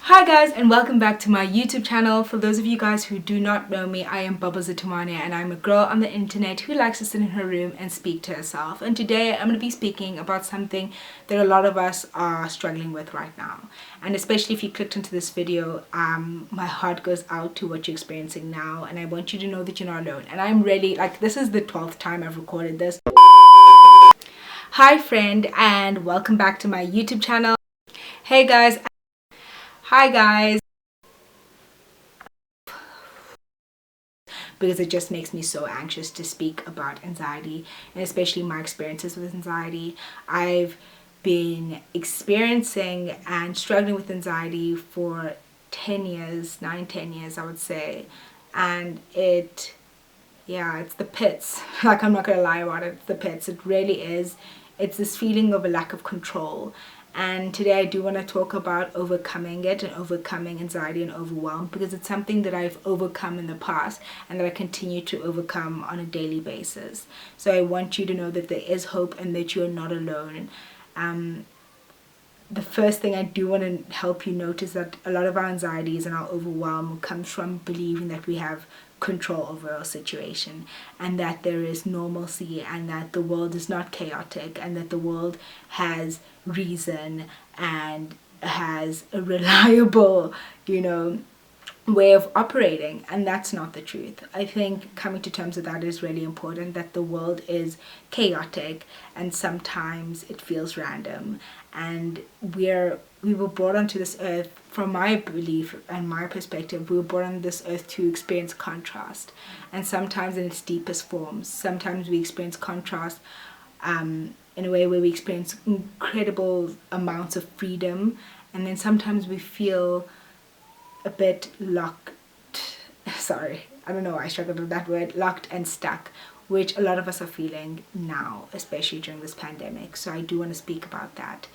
Hi guys, and welcome back to my YouTube channel. For those of you guys who do not know me, I am Bubbles Atumania, and I'm a girl on the internet who likes to sit in her room and speak to herself. And today I'm going to be speaking about something that a lot of us are struggling with right now. And especially if you clicked into this video, my heart goes out to what you're experiencing now, and I want you to know that you're not alone. And I'm really, this is the 12th time I've recorded this. Hi friend, and welcome back to my YouTube channel. Hey guys. Hi guys. Because it just makes me so anxious to speak about anxiety, and especially my experiences with anxiety. I've been experiencing and struggling with anxiety for 10 years, 10 years I would say, and it's the pits. I'm not gonna lie about it, it's the pits. It really is. It's this feeling of a lack of control. And today I do want to talk about overcoming it and overcoming anxiety and overwhelm, because it's something that I've overcome in the past and that I continue to overcome on a daily basis. So I want you to know that there is hope and that you are not alone. The first thing I do want to help you notice that a lot of our anxieties and our overwhelm comes from believing that we have control over our situation, and that there is normalcy, and that the world is not chaotic, and that the world has reason and has a reliable, way of operating. And that's not the truth. I think coming to terms with that is really important, that the world is chaotic and sometimes it feels random, and we were brought onto this earth, from my belief and my perspective, we were brought on this earth to experience contrast, and sometimes in its deepest forms. Sometimes we experience contrast in a way where we experience incredible amounts of freedom, and then sometimes we feel a bit locked. Sorry, I don't know why I struggled with that word, locked and stuck, which a lot of us are feeling now, especially during this pandemic. So I do want to speak about that.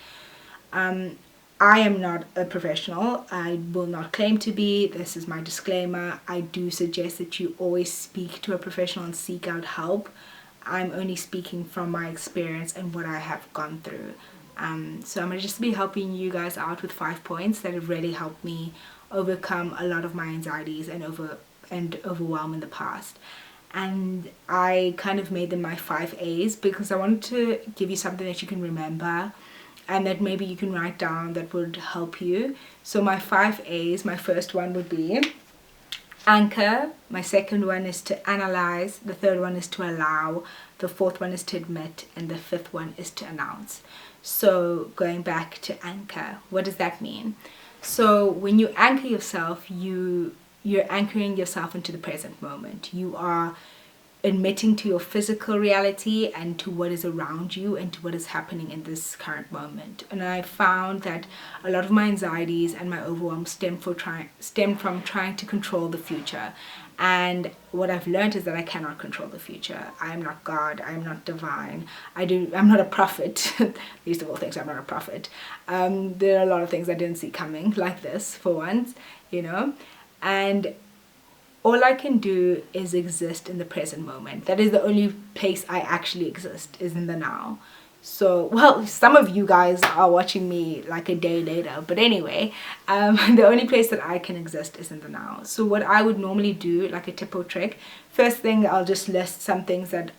I am not a professional. I will not claim to be. This is my disclaimer. I do suggest that you always speak to a professional and seek out help. I'm only speaking from my experience and what I have gone through. So I'm going to just be helping you guys out with 5 points that have really helped me overcome a lot of my anxieties and overwhelm in the past. And I kind of made them my 5 A's because I wanted to give you something that you can remember and that maybe you can write down that would help you. So my 5 A's, my first one would be anchor, my second one is to analyze, the third one is to allow, the fourth one is to admit, and the fifth one is to announce. So going back to anchor, what does that mean? So when you anchor yourself, you're anchoring yourself into the present moment. You are admitting to your physical reality and to what is around you and to what is happening in this current moment. And I found that a lot of my anxieties and my overwhelm stem from trying to control the future. And what I've learned is that I cannot control the future. I am not God. I am not divine. I'm not a prophet. Least of all things, I'm not a prophet. There are a lot of things I didn't see coming, like this, for once, and all I can do is exist in the present moment. That is the only place I actually exist, is in the now. So, well, some of you guys are watching me like a day later, but anyway, the only place that I can exist is in the now. So what I would normally do, like a tip or trick, first thing I'll just list some things that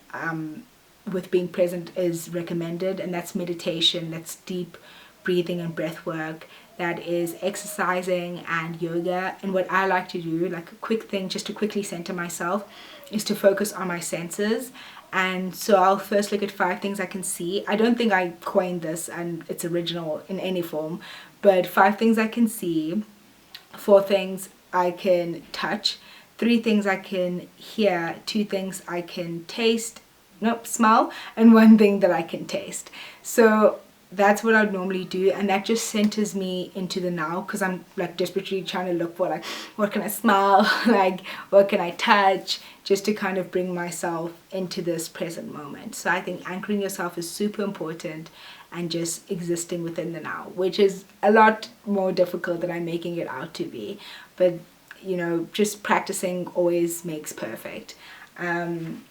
with being present is recommended, and that's meditation, that's deep breathing and breath work, that is exercising and yoga. And what I like to do, like a quick thing just to quickly center myself, is to focus on my senses. And so I'll first look at 5 things I can see. I don't think I coined this and it's original in any form, but 5 things I can see, 4 things I can touch, 3 things I can hear, 2 things I can smell, and 1 thing that I can taste. So that's what I'd normally do, and that just centers me into the now, because I'm like desperately trying to look for what can I smell, what can I touch, just to kind of bring myself into this present moment. So I think anchoring yourself is super important, and just existing within the now, which is a lot more difficult than I'm making it out to be, but just practicing always makes perfect. And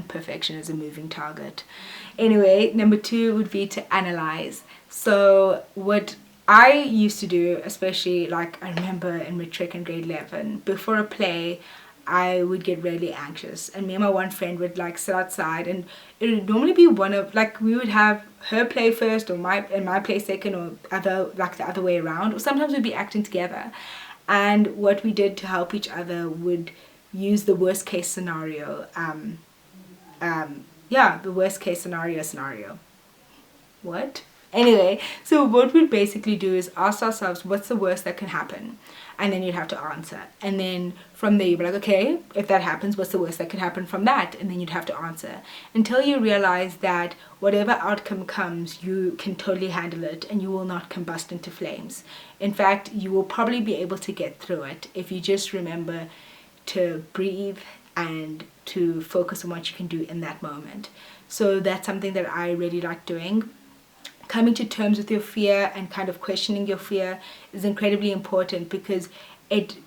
perfection is a moving target. Anyway, number 2 would be to analyze. So what I used to do, especially like I remember in matric and grade 11, before a play, I would get really anxious, and me and my one friend would like sit outside, and it would normally be one of like, we would have her play first or my play second, or other, like the other way around, or sometimes we'd be acting together. And what we did to help each other would use the worst case scenario, the worst case scenario. What? Anyway, so what we'd basically do is ask ourselves, what's the worst that can happen? And then you'd have to answer. And then from there, you'd be like, okay, if that happens, what's the worst that could happen from that? And then you'd have to answer. Until you realize that whatever outcome comes, you can totally handle it and you will not combust into flames. In fact, you will probably be able to get through it if you just remember to breathe and to focus on what you can do in that moment. So that's something that I really like doing. Coming to terms with your fear and kind of questioning your fear is incredibly important, because it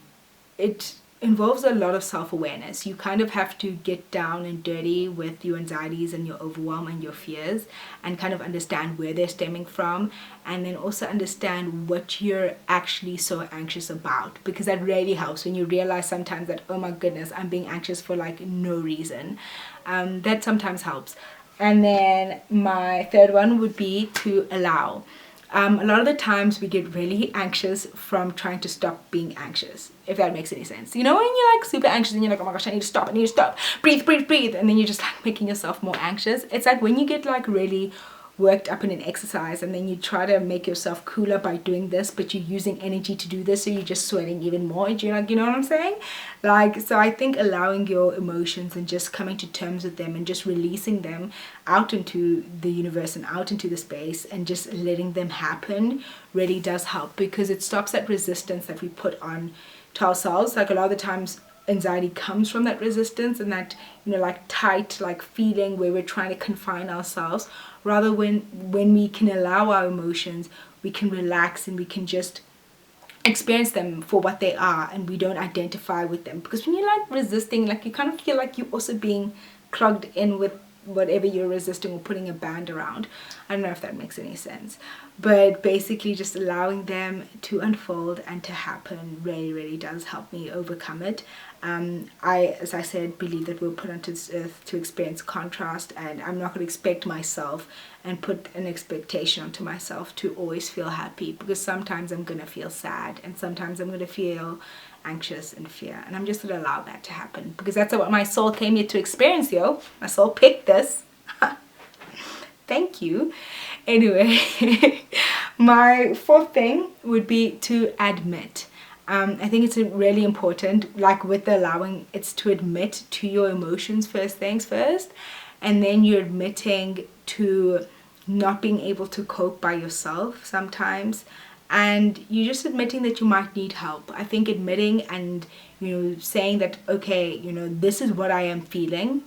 involves a lot of self-awareness. You kind of have to get down and dirty with your anxieties and your overwhelm and your fears, and kind of understand where they're stemming from, and then also understand what you're actually so anxious about, because that really helps when you realize sometimes that, oh my goodness, I'm being anxious for like no reason. That sometimes helps. And then my third one would be to allow. A lot of the times we get really anxious from trying to stop being anxious, if that makes any sense. You know, when you're like super anxious and you're like, oh my gosh, I need to stop, breathe, and then you're just like making yourself more anxious. It's like when you get like really worked up in an exercise and then you try to make yourself cooler by doing this, but you're using energy to do this, so you're just sweating even more. Do you know what I'm saying? Like, so I think allowing your emotions and just coming to terms with them and just releasing them out into the universe and out into the space and just letting them happen really does help, because it stops that resistance that we put on to ourselves. Like a lot of the times anxiety comes from that resistance and that, you know, like tight like feeling where we're trying to confine ourselves. Rather, when we can allow our emotions, we can relax and we can just experience them for what they are, and we don't identify with them. Because when you're like resisting, like you kind of feel like you're also being clogged in with whatever you're resisting or putting a band around. I don't know if that makes any sense, but basically just allowing them to unfold and to happen really does help me overcome it. I, as I said, believe that we're put onto this earth to experience contrast, and I'm not going to expect myself and put an expectation onto myself to always feel happy, because sometimes I'm going to feel sad and sometimes I'm going to feel anxious and fear, and I'm just going to allow that to happen, because that's what my soul came here to experience, yo. My soul picked this. Thank you. Anyway, my fourth thing would be to admit. I think it's really important, like with the allowing, it's to admit to your emotions first things first, and then you're admitting to not being able to cope by yourself sometimes, and you're just admitting that you might need help. I think admitting and, you know, saying that, okay, you know, this is what I am feeling.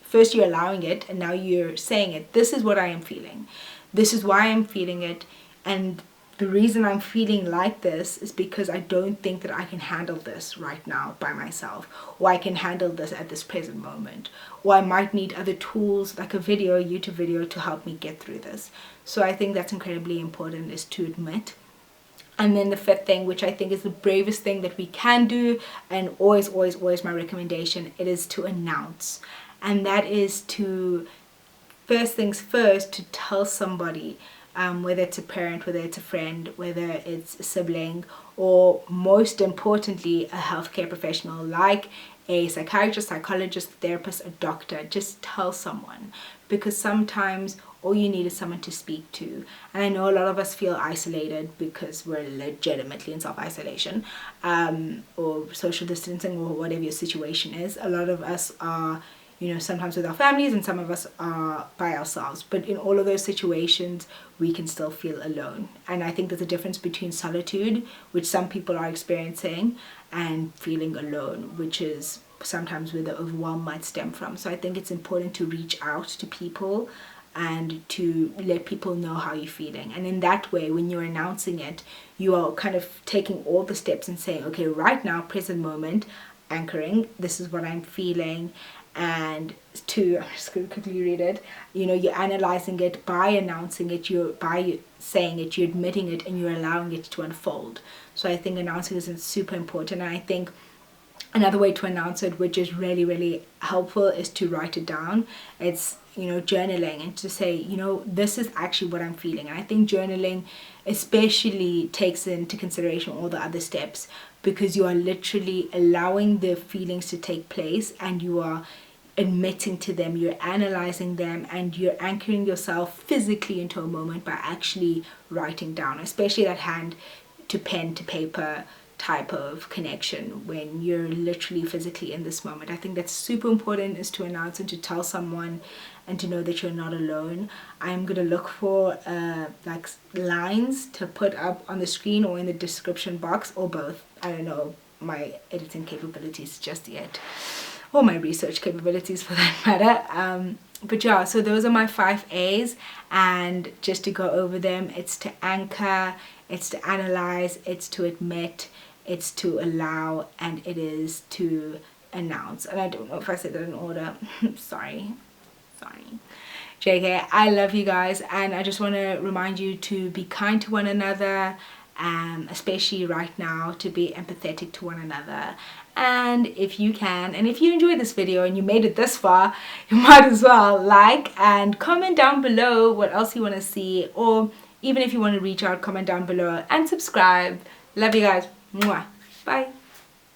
First you're allowing it, and now you're saying it. This is what I am feeling. This is why I'm feeling it, and the reason I'm feeling like this is because I don't think that I can handle this right now by myself, or I can handle this at this present moment, or I might need other tools like a YouTube video to help me get through this. So I think that's incredibly important, is to admit. And then the fifth thing, which I think is the bravest thing that we can do, and always my recommendation, it is to announce. And that is to, first things first, to tell somebody, whether it's a parent, whether it's a friend, whether it's a sibling, or most importantly, a healthcare professional like a psychiatrist, psychologist, therapist, a doctor. Just tell someone, because sometimes all you need is someone to speak to. And I know a lot of us feel isolated because we're legitimately in self-isolation, or social distancing, or whatever your situation is. A lot of us are, you know, sometimes with our families, and some of us are by ourselves. But in all of those situations, we can still feel alone. And I think there's a difference between solitude, which some people are experiencing, and feeling alone, which is sometimes where the overwhelm might stem from. So I think it's important to reach out to people and to let people know how you're feeling. And in that way, when you're announcing it, you are kind of taking all the steps and saying, okay, right now, present moment, anchoring, this is what I'm feeling. and to, I'm just going to quickly read it, you know, you're analyzing it by announcing it, by saying it, you're admitting it, and you're allowing it to unfold. So I think announcing is super important. And I think another way to announce it, which is really, really helpful, is to write it down. It's, you know, journaling, and to say, you know, this is actually what I'm feeling. And I think journaling especially takes into consideration all the other steps, because you are literally allowing the feelings to take place, and you are admitting to them, you're analyzing them, and you're anchoring yourself physically into a moment by actually writing down, especially that hand to pen to paper type of connection when you're literally physically in this moment. I think that's super important, is to announce and to tell someone, and to know that you're not alone. I'm gonna look for like lines to put up on the screen or in the description box, or both. I don't know my editing capabilities just yet, or my research capabilities for that matter. But yeah, so those are my 5 A's, and just to go over them, it's to anchor, it's to analyze, it's to admit, it's to allow, and it is to announce. And I don't know if I said that in order. sorry JK. I love you guys, and I just want to remind you to be kind to one another, especially right now, to be empathetic to one another. And if you can, and if you enjoyed this video and you made it this far, you might as well like and comment down below what else you want to see, or even if you want to reach out, comment down below and subscribe. Love you guys. Mwah. Bye.